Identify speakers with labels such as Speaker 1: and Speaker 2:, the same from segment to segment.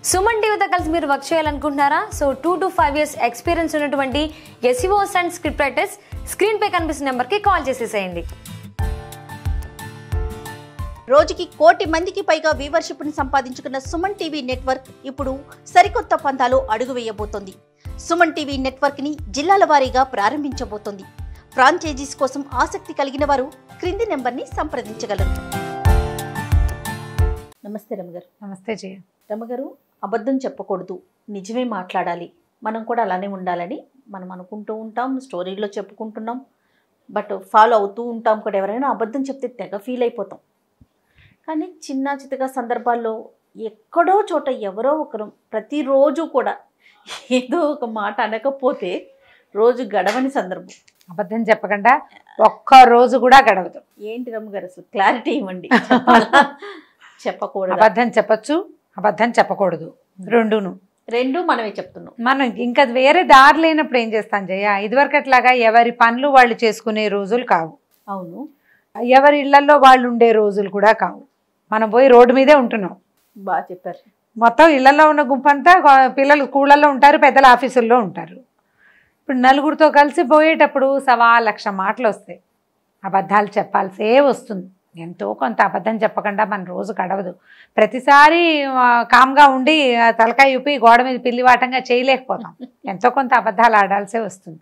Speaker 1: సుమన్ టీవీతో కలిసి మీరు వర్క్ చేయాలనుకుంటున్నారా? సో 2 to 5 years ఎక్స్పీరియన్స్ ఉన్నటువంటి SEOs and script writers screen పై కనిపిస్తున్న నెంబర్కి కాల్ చేసేసేయండి.
Speaker 2: రోజుకి 1 కోటి మందికి పైగా వ్యూవర్షిప్ను సంపాదించుకున్న సుమన్ టీవీ నెట్వర్క్ ఇప్పుడు సరికొత్త పంతాలో అడుగు వేయబోతోంది. సుమన్ టీవీ నెట్వర్క్ని జిల్లాల వారీగా ప్రారంభించబోతోంది. ఫ్రాంచైజీస్ కోసం ఆసక్తి కలిగిన వారు క్రింది నెంబర్ని సంప్రదించగలరు. నమస్తే రమగారు.
Speaker 3: నమస్తే జయ.
Speaker 2: రమగారు, అబద్ధం చెప్పకూడదు, నిజమే మాట్లాడాలి, మనం కూడా అలానే ఉండాలని మనం అనుకుంటూ ఉంటాం, స్టోరీలో చెప్పుకుంటున్నాం, బట్ ఫాలో అవుతూ ఉంటాం కూడా. ఎవరైనా అబద్ధం చెప్తే తెగ ఫీల్ అయిపోతాం. కానీ చిన్న చితగా సందర్భాల్లో ఎక్కడో చోట ఎవరో ఒకరు ప్రతిరోజు కూడా ఏదో ఒక మాట అనకపోతే రోజు గడవని సందర్భం.
Speaker 3: అబద్ధం చెప్పకుండా ఒక్క రోజు కూడా గడవదు.
Speaker 2: ఏంటి రమ్మగారు, అసలు క్లారిటీ ఇవ్వండి. చెప్పకూడదు,
Speaker 3: అబద్ధం చెప్పచ్చు, అబద్ధం చెప్పకూడదు, రెండు
Speaker 2: మనమే చెప్తున్నాం.
Speaker 3: మనం ఇంకా వేరే దారి లేనప్పుడు ఏం చేస్తాం జయ? ఇదివరకట్లాగా ఎవరి పనులు వాళ్ళు చేసుకునే రోజులు కావు.
Speaker 2: అవును,
Speaker 3: ఎవరి ఇళ్లలో వాళ్ళు ఉండే రోజులు కూడా కావు. మనం పోయి రోడ్డు మీదే ఉంటున్నాం.
Speaker 2: బాగా చెప్పారు.
Speaker 3: మొత్తం ఇళ్లలో ఉన్న గుంపంతా పిల్లలు స్కూళ్ళల్లో ఉంటారు, పెద్దల ఆఫీసుల్లో ఉంటారు. ఇప్పుడు నలుగురితో కలిసి పోయేటప్పుడు 1,00,000 మాటలు వస్తాయి. అబద్ధాలు చెప్పాల్సే వస్తుంది. ఎంతో కొంత అబద్ధం చెప్పకుండా మన రోజు గడవదు. ప్రతిసారి కామ్గా ఉండి తలకాయ ఊపి గోడ మీద పిల్లివాటంగా చేయలేకపోతాం. ఎంతో కొంత అబద్ధాలు ఆడాల్సే వస్తుంది.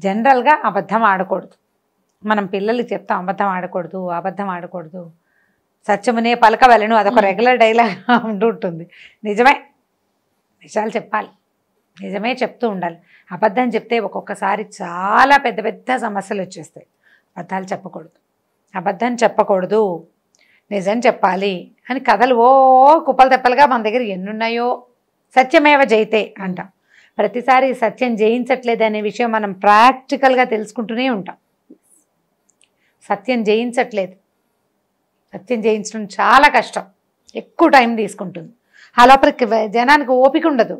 Speaker 3: జనరల్గా అబద్ధం ఆడకూడదు. మనం పిల్లలకి చెప్తాం అబద్ధం ఆడకూడదు, అబద్ధం ఆడకూడదు, సత్యమునే పలకవలను, అదొక రెగ్యులర్ డైలాగ్ ఉంటుంది. నిజమే, నిజాలు చెప్పాలి, నిజమే చెప్తూ ఉండాలి. అబద్ధం చెప్తే ఒక్కొక్కసారి చాలా పెద్ద పెద్ద సమస్యలు వచ్చేస్తాయి. అబద్ధాలు చెప్పకూడదు, అబద్ధం చెప్పకూడదు, నిజం చెప్పాలి అని కథలు కుప్పలు తెప్పలుగా మన దగ్గర ఎన్నున్నాయో. సత్యమేవ జయితే అంటాం. ప్రతిసారి సత్యం జయించట్లేదు అనే విషయం మనం ప్రాక్టికల్గా తెలుసుకుంటూనే ఉంటాం. సత్యం జయించట్లేదు, సత్యం జయించడం చాలా కష్టం, ఎక్కువ టైం తీసుకుంటుంది. ఆ లోపలికి జనానికి ఓపిక ఉండదు,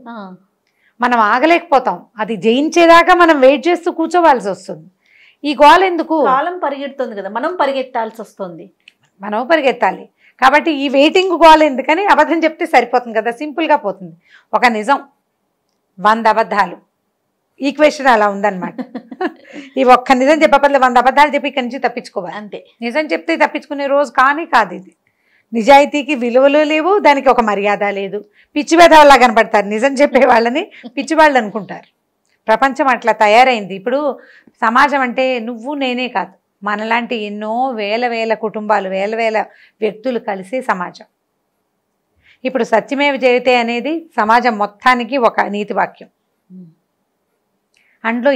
Speaker 3: మనం ఆగలేకపోతాం. అది జయించేదాకా మనం వెయిట్ చేస్తూ కూర్చోవాల్సి వస్తుంది. ఈ గోల్ ఎందుకు?
Speaker 2: కాలం పరిగెడుతుంది కదా, మనం పరిగెత్తాల్సి వస్తుంది.
Speaker 3: మనం పరిగెత్తాలి కాబట్టి ఈ వెయిటింగ్ గోల్ ఎందుకని? అబద్ధం చెప్తే సరిపోతుంది కదా, సింపుల్గా పోతుంది. ఒక నిజం 100 అబద్ధాలు, ఈక్వేషన్ అలా ఉందన్నమాట. ఈ ఒక్క నిజం చెప్పబద్దు 100 అబద్ధాలు చెప్పి ఇక్కడి నుంచి తప్పించుకోవాలి అంతే. నిజం చెప్తే తప్పించుకునే రోజు కాదు ఇది. నిజాయితీకి విలువలు లేవు, దానికి ఒక మర్యాద లేదు. పిచ్చివేధవల్లా కనపడతారు నిజం చెప్పే వాళ్ళని, పిచ్చివాళ్ళు అనుకుంటారు. ప్రపంచం అట్లా తయారైంది. ఇప్పుడు సమాజం అంటే నువ్వు నేనే కాదు, మనలాంటి ఎన్నో వేల కుటుంబాలు, వేల వ్యక్తులు కలిసే సమాజం. ఇప్పుడు సత్యమేవ జయతే అనేది సమాజం మొత్తానికి ఒక నీతి వాక్యం. అందులో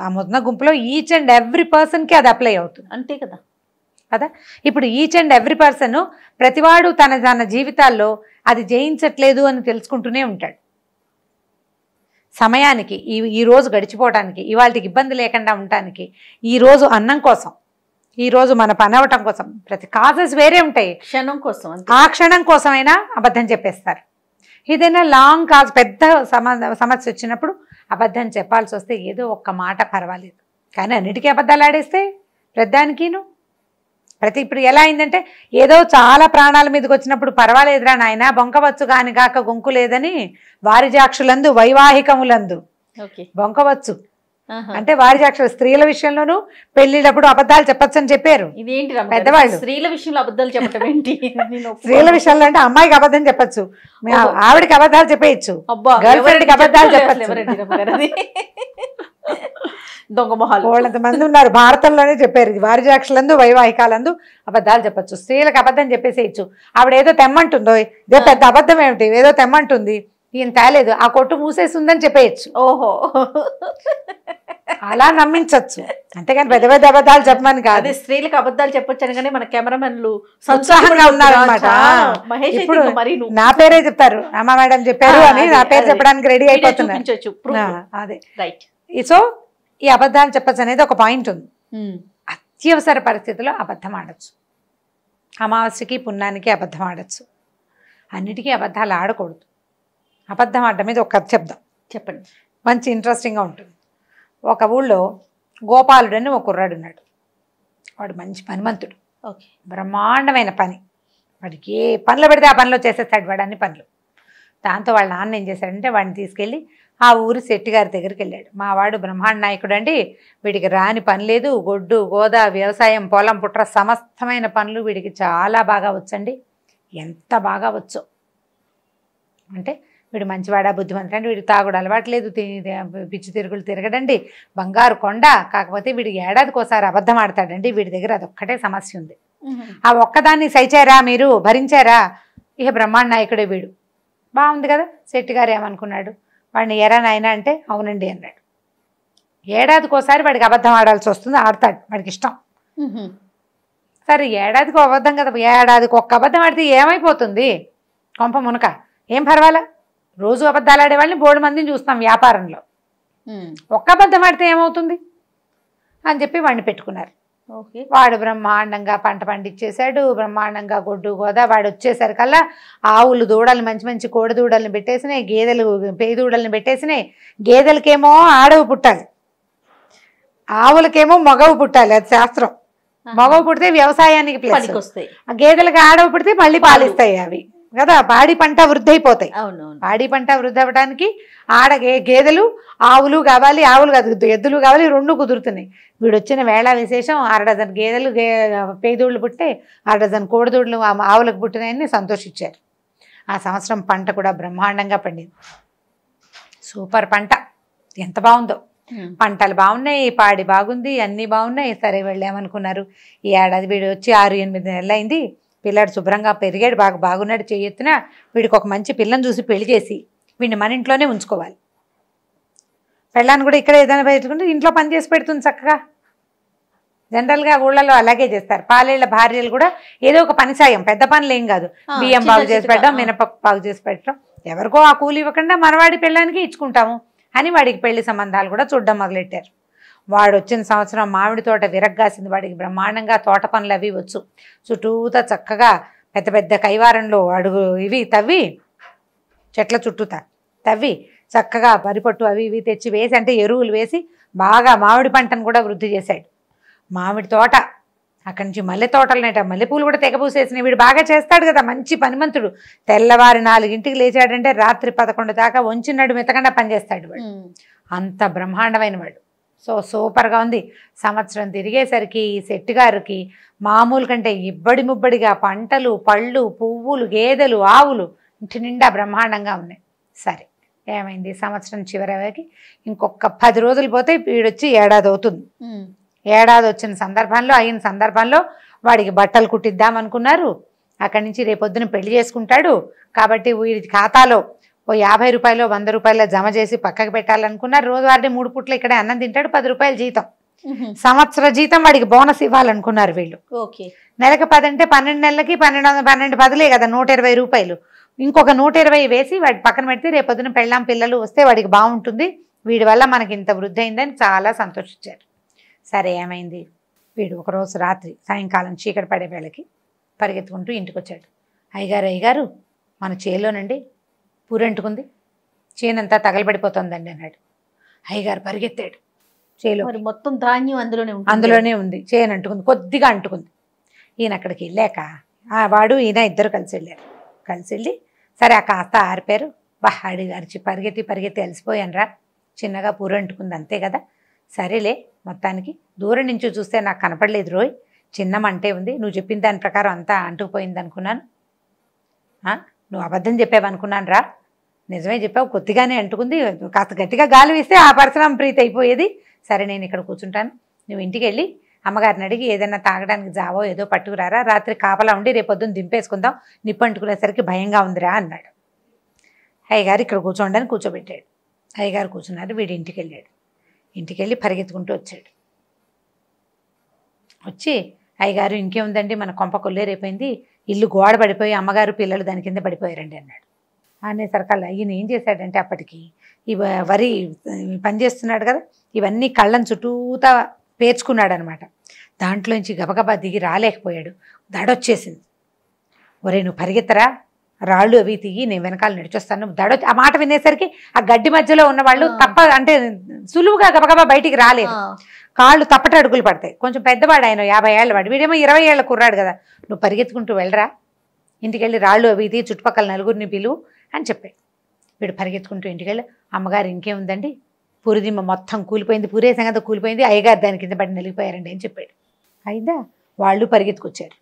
Speaker 3: ఆ మొన్న గుంపులో ఈచ్ అండ్ ఎవ్రీ పర్సన్కి అది అప్లై అవుతుంది.
Speaker 2: అంతే కదా.
Speaker 3: ఇప్పుడు ఈచ్ అండ్ ఎవ్రీ పర్సన్, ప్రతివాడు తన జీవితాల్లో అది జయించట్లేదు అని తెలుసుకుంటూనే ఉంటాడు. సమయానికి ఈ రోజు గడిచిపోవడానికి, ఇవాళకి ఇబ్బంది లేకుండా ఉండటానికి, ఈరోజు అన్నం కోసం, ఈరోజు మన పని అవ్వటం కోసం, ప్రతి కాజెస్ వేరే ఉంటాయి.
Speaker 2: క్షణం కోసం,
Speaker 3: ఆ క్షణం కోసమైనా అబద్ధం చెప్పేస్తారు. ఏదైనా లాంగ్ కాజ్, పెద్ద సమస్య వచ్చినప్పుడు అబద్ధం చెప్పాల్సి వస్తే ఏదో ఒక్క మాట పర్వాలేదు, కానీ అన్నిటికీ అబద్ధాలు ఆడేస్తే ప్రతిదానికిను ఇప్పుడు ఎలా అయిందంటే, ఏదో చాలా ప్రాణాల మీదకి వచ్చినప్పుడు పర్వాలేదురా నాయన, బొంకవచ్చు కాని గాక గొంకు లేదని వారిజాక్షులందు వైవాహికములందు బొంకవచ్చు అంటే వారిజాక్షులు స్త్రీల విషయంలోనూ పెళ్లిటప్పుడు అబద్ధాలు చెప్పచ్చు అని చెప్పారు.
Speaker 2: ఇదేంటి
Speaker 3: పెద్దవాళ్ళు
Speaker 2: స్త్రీల విషయంలో అబద్ధాలు చెప్పడం ఏంటి?
Speaker 3: స్త్రీల విషయంలో అంటే అమ్మాయికి అబద్ధం చెప్పచ్చు, ఆవిడకి అబద్ధాలు చెప్పేయచ్చు, గర్ల్ ఫ్రెండ్కి అబద్ధాలు చెప్పచ్చు.
Speaker 2: దొంగ మొహాలు
Speaker 3: వాళ్ళంత మంది ఉన్నారు, భారతంలోనే చెప్పారు. వారిజాక్షులందు వైవాహికాలందు అబద్ధాలు చెప్పచ్చు. స్త్రీలకు అబద్ధం చెప్పేసేయచ్చు. ఆవిడ ఏదో తెమ్మంటుందో, ఇదే పెద్ద అబద్ధం ఏమిటి, ఏదో తెమ్మంటుంది, ఈయన తేలేదు, ఆ కొట్టు మూసేసిందని చెప్పేయచ్చు.
Speaker 2: ఓహో,
Speaker 3: అలా నమ్మించవచ్చు, అంతేగాని పెద్ద పెద్ద అబద్ధాలు చెప్పమని కాదు.
Speaker 2: అదే స్త్రీలకు అబద్ధాలు చెప్పొచ్చు అనగానే మన కెమెరామెన్లు
Speaker 3: ఉత్సాహంగా ఉన్నారు అనమాట. ఇప్పుడు నా పేరే చెప్తారు, రామా మేడం చెప్పారు అని నా పేరు చెప్పడానికి రెడీ అయిపోతున్నారు. అదే రైట్. సో ఈ అబద్ధాలు చెప్పచ్చు అనేది ఒక పాయింట్ ఉంది. అత్యవసర పరిస్థితుల్లో అబద్ధం ఆడచ్చు. అమావాస్యకి పుణ్యానికి అబద్ధం ఆడచ్చు, అన్నిటికీ అబద్ధాలు ఆడకూడదు. అబద్ధం ఆడడం మీద ఒక కథ చెప్దాం.
Speaker 2: చెప్పండి,
Speaker 3: మంచి ఇంట్రెస్టింగ్గా ఉంటుంది. ఒక ఊళ్ళో గోపాలుడు అని ఒక కుర్రాడు ఉన్నాడు. వాడు మంచి పనిమంతుడు, బ్రహ్మాండమైన పని. వాడికి ఏ పనులు పెడితే ఆ పనిలో చేసేస్తాడు వాడు అన్ని పనులు. దాంతో వాళ్ళ నాన్న ఏం చేశాడంటే వాడిని తీసుకెళ్ళి ఆ ఊరి శెట్టి గారి దగ్గరికి వెళ్ళాడు. మా వాడు బ్రహ్మాండ నాయకుడు అండి, వీడికి రాని పని లేదు, గొడ్డు గోద వ్యవసాయం పొలం పుట్ర సమస్తమైన పనులు వీడికి చాలా బాగా వచ్చండి. ఎంత బాగా వచ్చో అంటే వీడు మంచివాడా బుద్ధిమంతుడు అంటే వీడికి తాగుడు అలవాటు లేదు, పిచ్చి తిరుగులు తిరగడండి, బంగారు కొండ. కాకపోతే వీడు ఏడాదికి ఒకసారి అబద్ధం ఆడతాడండి, వీడి దగ్గర అదొక్కటే సమస్య ఉంది. ఆ ఒక్కదాన్ని సహించారా మీరు, భరించారా? ఇక బ్రహ్మాండ నాయకుడే వీడు. బాగుంది కదా. శెట్టి గారు ఏమనుకున్నాడు, వాడిని ఎరా నాయన అంటే అవునండి అన్నాడు. ఏడాదికి ఒకసారి వాడికి అబద్ధం ఆడాల్సి వస్తుంది, ఆడతాడు, వాడికి ఇష్టం. సరే ఏడాదికి అబద్ధం కదా, ఏడాదికి ఒక్క అబద్ధం ఆడితే ఏమైపోతుంది, కొంప మునక ఏం పర్వాలా. రోజు అబద్ధాలు ఆడేవాళ్ళని బోడు మందిని చూస్తాం వ్యాపారంలో, ఒక్క అబద్ధం ఆడితే ఏమవుతుంది అని చెప్పి వాడిని పెట్టుకున్నారు. వాడు బ్రహ్మాండంగా పంట పండించేశాడు, బ్రహ్మాండంగా గొడ్డు గోద. వాడు వచ్చేసరికల్లా ఆవులు దూడల్ని మంచి మంచి కోడి దూడల్ని పెట్టేసినాయి, గేదెలు పేయి దూడల్ని పెట్టేసినాయి. గేదెలకేమో ఆడవు పుట్టాలి, ఆవులకేమో మగవు పుట్టాలి, అది శాస్త్రం. మగవు పుడితే వ్యవసాయానికి ప్లస్ వస్తాయి, గేదెలకు ఆడవు పుడితే మళ్ళీ పాలిస్తాయి అవి కదా. పాడి పంట వృద్ధి అయిపోతాయి. పాడి పంట వృద్ధి అవ్వడానికి గేదెలు ఆవులు కావాలి, ఆవులు కాదు ఎద్దులు కావాలి, రెండు కుదురుతున్నాయి. వీడు వచ్చిన వేళ విశేషం 6 డజన్ గేదెలు పేదోళ్ళు పుట్టే, 6 డజన్ కోడిదూడలు ఆవులకు పుట్టినాయని సంతోషించారు. ఆ సంవత్సరం పంట కూడా బ్రహ్మాండంగా పండింది. సూపర్ పంట, ఎంత బాగుందో. పంటలు బాగున్నాయి, పాడి బాగుంది, అన్నీ బాగున్నాయి. సరే వెళ్ళామనుకున్నారు. ఈ ఏడాది వీడు వచ్చి 6-8 నెలలు అయింది. పిల్లాడు శుభ్రంగా పెరిగాడు, బాగున్నాడు, చేయెత్తున వీడికి ఒక మంచి పిల్లని చూసి పెళ్లి చేసి వీడిని మన ఇంట్లోనే ఉంచుకోవాలి. పెళ్ళాన్ని కూడా ఇక్కడ ఏదైనా పెట్టుకుంటే ఇంట్లో పని చేసి పెడుతుంది చక్కగా. జనరల్గా ఊళ్ళలో అలాగే చేస్తారు. పాలేళ్ల భార్యలు కూడా ఏదో ఒక పని సాయం, పెద్ద పనులు ఏం కాదు, బియ్యం బాగు చేసి పెట్టడం, మినపప్పు బాగు చేసి పెట్టడం, ఎవరికో ఆ కూలి ఇవ్వకుండా మనవాడి పెళ్ళానికి ఇచ్చుకుంటాము అని వాడికి పెళ్లి సంబంధాలు కూడా చూడడం మొదలెట్టారు. వాడు వచ్చిన సంవత్సరం మామిడి తోట విరగ్గాసింది. వాడికి బ్రహ్మాండంగా తోట పనులు అవి వచ్చు. చుట్టూతా చక్కగా పెద్ద పెద్ద కైవారంలో అడుగు ఇవి తవ్వి, చెట్ల చుట్టూతా తవ్వి చక్కగా వరిపట్టు అవి ఇవి తెచ్చి వేసి, అంటే ఎరువులు వేసి బాగా మామిడి పంటను కూడా వృద్ధి చేశాడు. మామిడి తోట, అక్కడి నుంచి మల్లె తోటలనేట, మల్లెపూలు కూడా తెగపూసేసినాయి. వీడు బాగా చేస్తాడు కదా, మంచి పనిమంతుడు. తెల్లవారి 4 లేచాడంటే రాత్రి 11 దాకా వంచినాడు మెత్తకుండా పనిచేస్తాడు వాడు. అంత బ్రహ్మాండమైన వాడు. సో సూపర్గా ఉంది. సంవత్సరం తిరిగేసరికి శెట్టి గారికి మామూలు కంటే ఇబ్బడి ముబ్బడిగా పంటలు, పళ్ళు, పువ్వులు, గేదెలు, ఆవులు ఇంటి నిండా బ్రహ్మాండంగా ఉన్నాయి. సరే ఏమైంది, సంవత్సరం చివరికి ఇంకొక 10 రోజులు పోతే వీడొచ్చి ఏడాది అవుతుంది. ఏడాది వచ్చిన సందర్భంలో అయిన సందర్భంలో వాడికి బట్టలు కుట్టిద్దాం అనుకున్నారు. అక్కడి నుంచి రేపొద్దున పెళ్లి చేసుకుంటాడు కాబట్టి వీడి ఖాతాలో ఓ 50 రూపాయలు 100 రూపాయలు జమ చేసి పక్కకు పెట్టాలనుకున్నారు. రోజువారీ 3 పూట్ల ఇక్కడే అన్నం తింటాడు, 10 రూపాయలు జీతం, సంవత్సర జీతం వాడికి బోనస్ ఇవ్వాలనుకున్నారు వీళ్ళు. నెలకు 10 అంటే 12 నెలలకి 12 10లే కదా, 120 రూపాయలు. ఇంకొక 120 వేసి వాడి పక్కన పెడితే రేపొద్దున పెళ్ళాం పిల్లలు వస్తే వాడికి బాగుంటుంది, వీడి వల్ల మనకి ఇంత వృద్ధి అయిందని చాలా సంతోషించారు. సరే ఏమైంది, వీడు ఒకరోజు రాత్రి సాయంకాలం చీకటి పడే వేళకి పరిగెత్తుకుంటూ ఇంటికి వచ్చాడు. అయ్యగారు మన చేలోనండి పూరంటుకుంది, చేనంతా తగలబడిపోతుందండి అన్నాడు. అయ్యగారు పరిగెత్తాడు. చేలో
Speaker 2: మొత్తం ధాన్యం అందులోనే ఉంది.
Speaker 3: చేను అంటుకుంది, కొద్దిగా అంటుకుంది. ఈయన అక్కడికి వెళ్ళాక వాడు ఈయన ఇద్దరు కలిసి వెళ్ళారు. కలిసి వెళ్ళి సరే ఆ కాస్త ఆరిపారు. అడిచి పరిగెత్తి అలసిపోయానురా, చిన్నగా పూరంటుకుంది అంతే కదా, సరేలే మొత్తానికి దూరం నుంచి చూస్తే నాకు కనపడలేదు రోయ్, చిన్న మంటే ఉంది, నువ్వు చెప్పిన దాని ప్రకారం అంతా అంటుకుపోయింది అనుకున్నాను, నువ్వు అబద్ధం చెప్పావనుకున్నాను రా, నిజమే చెప్పావు, కొద్దిగానే అంటుకుంది, కాస్త గట్టిగా గాలి వేస్తే ఆ పరశురామ ప్రీతి అయిపోయేది. సరే నేను ఇక్కడ కూర్చుంటాను, నువ్వు ఇంటికి వెళ్ళి అమ్మగారిని అడిగి ఏదైనా తాగడానికి జావో ఏదో పట్టుకురారా, రాత్రి కాపలా ఉండి రేపొద్దున దింపేసుకుందాం, నిప్పు అంటుకునేసరికి భయంగా ఉందిరా అన్నాడు. అయ్యగారు ఇక్కడ కూర్చోండి అని కూర్చోబెట్టాడు. అయ్యగారు కూర్చున్నారు. వీడి ఇంటికి వెళ్ళాడు. ఇంటికి వెళ్ళి పరిగెత్తుకుంటూ వచ్చాడు. వచ్చి అయ్యగారు ఇంకేముందండి, మన కొంప కొల్లేరైపోయింది, ఇల్లు గోడ పడిపోయి అమ్మగారు పిల్లలు దాని కింద పడిపోయారండి అన్నాడు. అనేసరికల్లా ఈయన ఏం చేశాడంటే అప్పటికి ఈ వరి పనిచేస్తున్నాడు కదా, ఇవన్నీ కళ్ళని చుట్టూతా పేర్చుకున్నాడు అనమాట. దాంట్లోంచి గబగబా దిగి రాలేకపోయాడు. దడొచ్చేసింది. ఒరే నువ్వు పరిగెత్తరా, రాళ్ళు అవి తీయి, నేను వెనకాల నడిచొస్తాను. ఆ మాట వినేసరికి ఆ గడ్డి మధ్యలో ఉన్న వాళ్ళు అంటే సులువుగా గబగబా బయటికి రాలేరు, కాళ్ళు తప్పట అడుగులు పడతాయి. కొంచెం పెద్దవాడు ఆయన, 50 ఏళ్ళ వాడు, వీడేమో 20 ఏళ్ళ కుర్రాడు కదా, నువ్వు పరిగెత్తుకుంటూ వెళ్ళరా, ఇంటికి వెళ్ళి రాళ్ళు అవి తీయి, చుట్టుపక్కల నలుగురిని పిలువు అని చెప్పాడు. వీడు పరిగెత్తుకుంటూ ఇంటికి వెళ్ళి అమ్మగారు ఇంకేముందండి పురిదిమ్మ మొత్తం కూలిపోయింది, పూరే సంగతి కూలిపోయింది, అయ్యగారు దాని కింద పడి నలిగిపోయారండి అని చెప్పాడు. అయిదా వాళ్ళు పరిగెత్తుకొచ్చారు.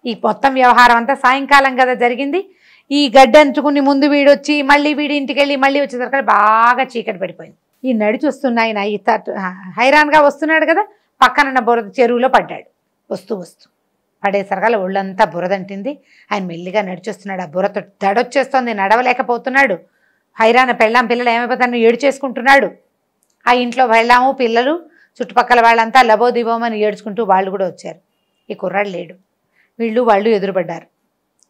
Speaker 3: ఈ మొత్తం వ్యవహారం అంతా సాయంకాలం కదా జరిగింది. ఈ గడ్డి అంచుకుని ముందు వీడొచ్చి మళ్ళీ వీడి ఇంటికి వెళ్ళి మళ్ళీ వచ్చేసరికి బాగా చీకటి పడిపోయింది. ఈ నడిచి వస్తున్న ఆయన హైరాన్గా వస్తున్నాడు కదా, పక్కనున్న బురద చెరువులో పడ్డాడు. వస్తూ పడేసరికల ఒళ్ళంతా బురదంటింది. ఆయన మెల్లిగా నడిచొస్తున్నాడు. ఆ బురద దడొచ్చేస్తుంది, నడవలేకపోతున్నాడు. హైరాణ పెళ్ళాం పిల్లలు ఏమైపోతాను ఏడు చేసుకుంటున్నాడు. ఆ ఇంట్లో పెళ్ళాము పిల్లలు చుట్టుపక్కల వాళ్ళంతా లబోదిబోమని ఏడ్చుకుంటూ వాళ్ళు కూడా వచ్చారు. ఈ కుర్రాడు లేడు. వాళ్ళు ఎదురుపడ్డారు.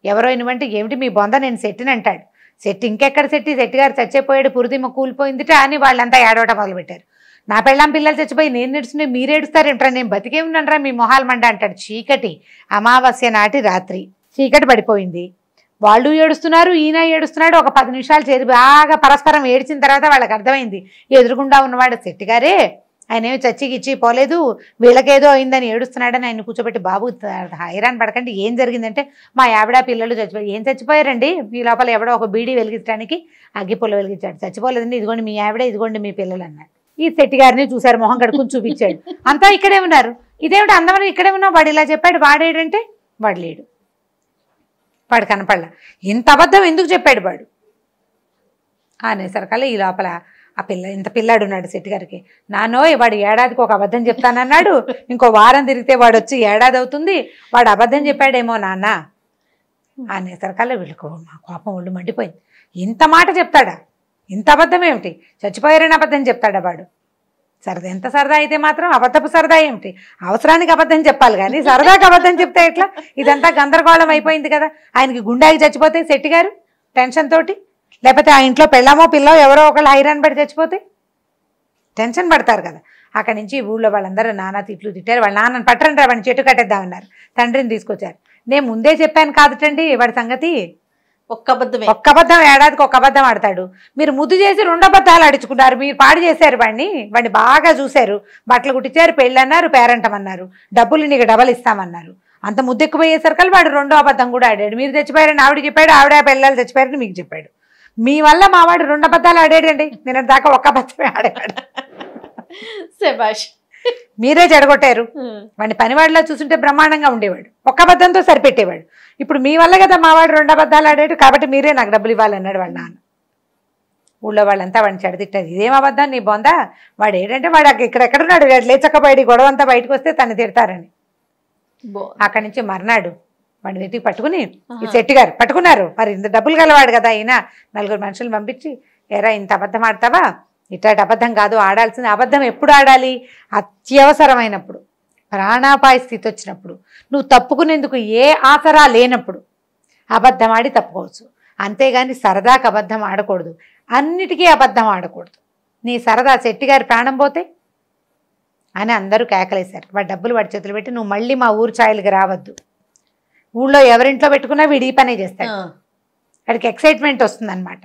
Speaker 3: ఎవరో ఇనుమంటే ఏమిటి మీ బొంద, నేను సెట్టిని అంటాడు. సెట్ ఇంకెక్కడ సెట్టి గారు చచ్చిపోయాడు, పురిదిమ్మ కూలిపోయిందిట అని వాళ్ళంతా ఏడవటం మొదలుపెట్టారు. నా పెళ్ళాం పిల్లలు చచ్చిపోయి నేను నేడుస్తుంటే మీరు ఏడుస్తారేంట్రా, నేను బతికే ఉన్నానరా మీ మొహాలు మండ అంటాడు. చీకటి అమావాస్య నాటి రాత్రి చీకటి పడిపోయింది. వాళ్ళు ఏడుస్తున్నారు, ఈయన ఏడుస్తున్నాడు. ఒక 10 నిమిషాలు చేరి బాగా పరస్పరం ఏడ్చిన తర్వాత వాళ్ళకి అర్థమైంది ఎదురుగుండా ఉన్నవాడు శెట్టిగారే, ఆయన ఏమి చచ్చిగిచ్చి పోలేదు, వీళ్ళకేదో అయిందని ఏడుస్తున్నాడని ఆయన కూర్చోబెట్టి, బాబు హైరాన్ పడకండి, ఏం జరిగిందంటే మా ఆవిడ పిల్లలు చచ్చిపోయి. ఏం చచ్చిపోయారండి? మీ లోపల ఎవడో ఒక బీడీ వెలిగించడానికి అగ్గిపుల్ల వెలిగించాడు. చచ్చిపోలేదండి, ఇదిగోండి మీ ఆవిడ, ఇదిగోండి మీ పిల్లలు అన్నాడు. ఈ శెట్టిగారిని చూశారు, మొహం కడుకుని చూపించాడు. అంతా ఇక్కడే ఉన్నారు. ఇదేమిటి అందరం ఇక్కడే ఉన్నాం, వాడు ఇలా చెప్పాడు, వాడేడంటే వాడు లేడు, వాడు కనపడలా. ఇంత అబద్ధం ఎందుకు చెప్పాడు వాడు అనేసరికల్లా ఈ లోపల ఆ ఇంత పిల్లాడు ఉన్నాడు శెట్టిగారికి. నానోయ్ వాడు ఏడాదికి ఒక అబద్ధం చెప్తానన్నాడు, ఇంకో వారం తిరిగితే వాడు వచ్చి ఏడాది అవుతుంది, వాడు అబద్ధం చెప్పాడేమో నాన్న అనేసరికల్లా వీళ్ళకు మా కోపం ఒళ్ళు మండిపోయింది. ఇంత మాట చెప్తాడా, ఇంత అబద్ధం ఏమిటి, చచ్చిపోయారని అబద్ధం చెప్తాడా వాడు? సరదా ఎంత సరదా అయితే మాత్రం అబద్ధపు సరదా ఏమిటి? అవసరానికి అబద్ధం చెప్పాలి కానీ సరదాకి అబద్ధం చెప్తే ఎట్లా? ఇదంతా గందరగోళం అయిపోయింది కదా. ఆయనకి గుండాకి చచ్చిపోతే శెట్టిగారు టెన్షన్ తోటి, లేకపోతే ఆ ఇంట్లో పెళ్ళామో పిల్లో ఎవరో ఒకళ్ళు హైరాన్ పడి చచ్చిపోతే టెన్షన్ పడతారు కదా. అక్కడి నుంచి ఊళ్ళో వాళ్ళందరూ నానా తిట్లు తిట్టారు. వాళ్ళ నాన్నని పట్టరండి వాడిని చెట్టు కట్టేద్దామన్నారు. తండ్రిని తీసుకొచ్చారు. నేను ముందే చెప్పాను కాదుటండి వాడి సంగతి, ఒక్క అబద్ధం ఏడాదికి ఒక అబద్ధం ఆడతాడు. మీరు ముద్దు చేసి 2 అబద్ధాలు ఆడించుకున్నారు, మీరు పాడు చేశారు వాడిని బాగా చూశారు, బట్టలు కుట్టించారు, పెళ్ళి అన్నారు, పేరంటమన్నారు, డబ్బులు నీకు డబల్ ఇస్తామన్నారు. అంత ముద్దు ఎక్కువయ్యేసరికి వాడు 2వ అబద్ధం కూడా ఆడాడు. మీరు చచ్చిపోయారని ఆవిడ చెప్పాడు, ఆవిడ పిల్లలు చచ్చిపోయారని మీకు చెప్పాడు. మీ వల్ల మా వాడు 2 అబద్ధాలు ఆడాడండి, నేను దాకా ఒక్క అబద్ధమే ఆడాడు.
Speaker 2: శభాష్,
Speaker 3: మీరే చెడగొట్టారు. వాడిని పనివాడిలో చూస్తుంటే బ్రహ్మాండంగా ఉండేవాడు, ఒక్క అబద్ధంతో సరిపెట్టేవాడు. ఇప్పుడు మీ వల్ల కదా మా వాడు 2 అబద్ధాలు ఆడాడు, కాబట్టి మీరే నాకు డబ్బులు ఇవ్వాలన్నాడు వాళ్ళ నాన్న. ఊళ్ళో వాళ్ళంతా వాడిని చెడతిట్టారు. ఇదేం అబద్ధం నీ బొందా, వాడు ఏంటంటే వాడు ఇక్కడెక్కడున్నాడు, లేచక్క బయట గొడవ అంతా బయటకు వస్తే తను తిడతారని. అక్కడి నుంచి మర్నాడు వాడిని వెతికి పట్టుకుని ఈ శెట్టిగారు పట్టుకున్నారు. మరి ఇంత డబ్బులు గలవాడు కదా అయినా 4 మనుషులు పంపించి, ఎరా ఇంత అబద్ధం ఆడతావా, ఇట్లాంటి అబద్ధం కాదు ఆడాల్సింది. అబద్ధం ఎప్పుడు ఆడాలి? అత్యవసరమైనప్పుడు, ప్రాణాపాయ స్థితి వచ్చినప్పుడు, నువ్వు తప్పుకునేందుకు ఏ ఆసరా లేనప్పుడు అబద్ధం ఆడి తప్పుకోవచ్చు. అంతేగాని సరదాకి అబద్ధం ఆడకూడదు, అన్నిటికీ అబద్ధం ఆడకూడదు. నీ సరదా శెట్టిగారి ప్రాణం పోతే అని అందరూ కేకలేశారు. వాడి డబ్బులు వాడి చేతులు పెట్టి, నువ్వు మళ్ళీ మా ఊరు ఛాయలకి రావద్దు, ఊళ్ళో ఎవరింట్లో పెట్టుకున్నా వీడు ఈ పనే చేస్తాడు, వాడికి ఎక్సైట్మెంట్ వస్తుంది అనమాట.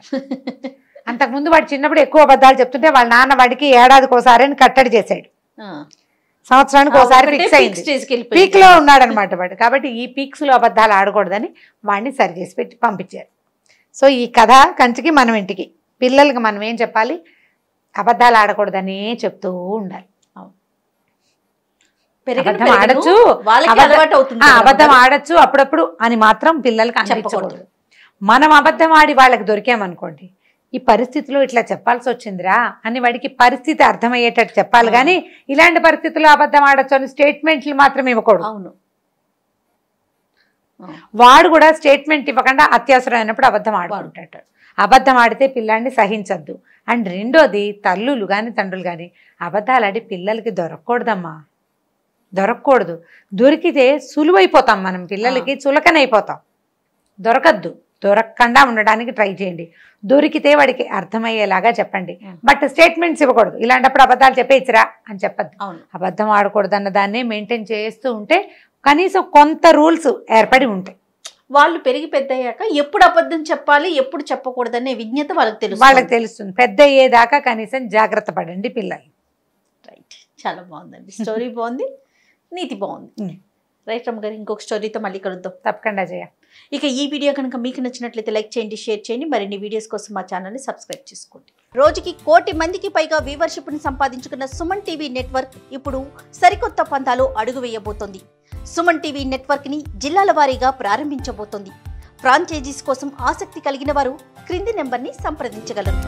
Speaker 3: అంతకుముందు వాడు చిన్నప్పుడు ఎక్కువ అబద్ధాలు చెప్తుంటే వాళ్ళ నాన్న వాడికి ఏడాదికి ఒకసారి అని కట్టడి చేశాడు, సంవత్సరానికి ఒకసారి ఫిక్స్ అయింది, పీక్ లో ఉన్నాడు అనమాట వాడు. కాబట్టి ఈ పీక్స్ లో అబద్ధాలు ఆడకూడదని వాడిని సరి చేసి పెట్టి పంపించారు. సో ఈ కథ కంచికి మనం ఇంటికి పిల్లలకి మనం ఏం చెప్పాలి, అబద్ధాలు ఆడకూడదనే చెప్తూ ఉండాలి. అబద్ధం ఆడచ్చు అప్పుడప్పుడు అని మాత్రం పిల్లలకి అనిపించకూడదు. మనం అబద్ధం ఆడి వాళ్ళకి దొరికామనుకోండి, ఈ పరిస్థితిలో ఇట్లా చెప్పాల్సి వచ్చిందిరా అని వాడికి పరిస్థితి అర్థమయ్యేటట్టు చెప్పాలి కానీ ఇలాంటి పరిస్థితుల్లో అబద్ధం ఆడచ్చు అని స్టేట్మెంట్లు మాత్రం ఇవ్వకూడదు.
Speaker 2: అవును,
Speaker 3: వాడు కూడా స్టేట్మెంట్ ఇవ్వకుండా అత్యవసరమైనప్పుడు అబద్ధం ఆడుకుంటాడు. అబద్ధం ఆడితే పిల్లాన్ని సహించద్దు. అండ్ రెండోది, తల్లులు కానీ తండ్రులు కానీ అబద్ధాలు ఆడి పిల్లలకి దొరకకూడదమ్మా, దొరకకూడదు. దొరికితే సులువైపోతాం, మనం పిల్లలకి చులకనైపోతాం. దొరకద్దు, దొరకకుండా ఉండడానికి ట్రై చేయండి. దొరికితే వాడికి అర్థమయ్యేలాగా చెప్పండి, బట్ స్టేట్మెంట్స్ ఇవ్వకూడదు. ఇలాంటప్పుడు అబద్ధాలు చెప్పేచ్చిరా అని చెప్పద్దు. అబద్ధం ఆడకూడదు అన్న దాన్ని మెయింటైన్ చేస్తూ ఉంటే కనీసం కొంత రూల్స్ ఏర్పడి ఉంటాయి.
Speaker 2: వాళ్ళు పెరిగి పెద్ద అయ్యాక ఎప్పుడు అబద్ధం చెప్పాలి, ఎప్పుడు చెప్పకూడదనే విజ్ఞత వాళ్ళకి
Speaker 3: తెలుస్తుంది. పెద్ద అయ్యేదాకా కనీసం జాగ్రత్త పడండి పిల్లలు.
Speaker 2: రైట్, చాలా బాగుందండి, స్టోరీ బాగుంది, నీతి బాగుంది. రైట్ రమ్మ గారు, ఇంకొక స్టోరీతో మళ్ళీ కలుద్దాం.
Speaker 3: తప్పకుండా జయ.
Speaker 2: ఇక ఈ వీడియో కనుక మీకు నచ్చినట్లయితే లైక్ చేయండి, షేర్ చేయండి. మరిన్ని వీడియోస్ కోసం మా ఛానల్ని సబ్స్క్రైబ్ చేసుకోండి. రోజుకి 1 కోటి మందికి పైగా వ్యూవర్షిప్ను సంపాదించుకున్న సుమన్ టీవీ నెట్వర్క్ ఇప్పుడు సరికొత్త పంతాలో అడుగు వేయబోతోంది. సుమన్ టీవీ నెట్వర్క్ని జిల్లాల వారీగా ప్రారంభించబోతోంది. ఫ్రాంచైజీస్ కోసం ఆసక్తి కలిగిన వారు క్రింది నెంబర్ని సంప్రదించగలరు.